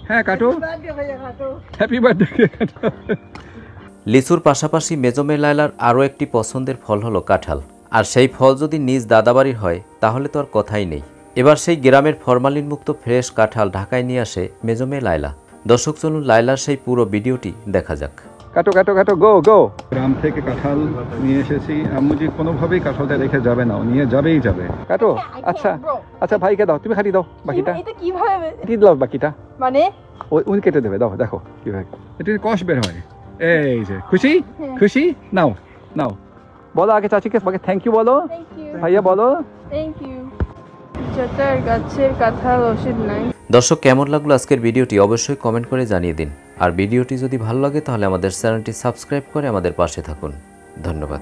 হ্যাঁ কাটো, happy birthday কাটো। লিচুর পাশাপাশি মেজো মেয়ে লায়লার আরও একটি পছন্দের ফল হলো কাঁঠাল। আর সেই ফল যদি নিজ দাদাবাড়ির হয় তাহলে তো আর কথাই নেই। এবার সেই গ্রামের ফরমালিনমুক্ত ফ্রেশ কাঁঠাল ঢাকায় নিয়ে আসে মেজো মেয়ে লায়লা। দর্শক চলুন লায়লার সেই পুরো ভিডিওটি দেখা যাক। কাটো কাটো কাটো, গো গো। গ্রাম থেকে কাঁঠাল নিয়ে এসেছি, আম্মু যে কোনোভাবেই কাঁঠালটা রেখে যাবে না, নিয়ে যাবেই যাবে। কাটো। আচ্ছা আচ্ছা, ভাইকে দাও, তুমি খালি দাও বাকিটা। এটা কিভাবে কেটে দাও বাকিটা, মানে উনি কেটে দেবে। দাও, দেখো কিভাবে এটা কষ বের হয়। এই যে খুশি খুশি, নাও নাও। বলো আগে চাচিকে থ্যাংক ইউ বলো, থ্যাংক ইউ ভাইয়া বলো থ্যাংক ইউ। চাচার গাছের কাঁঠাল ওষুধ নাই। দর্শক কেমন লাগলো আজকের ভিডিওটি অবশ্যই কমেন্ট করে জানিয়ে দিন। আর ভিডিওটি যদি ভালো লাগে তাহলে আমাদের চ্যানেলটি সাবস্ক্রাইব করে আমাদের পাশে থাকুন। ধন্যবাদ।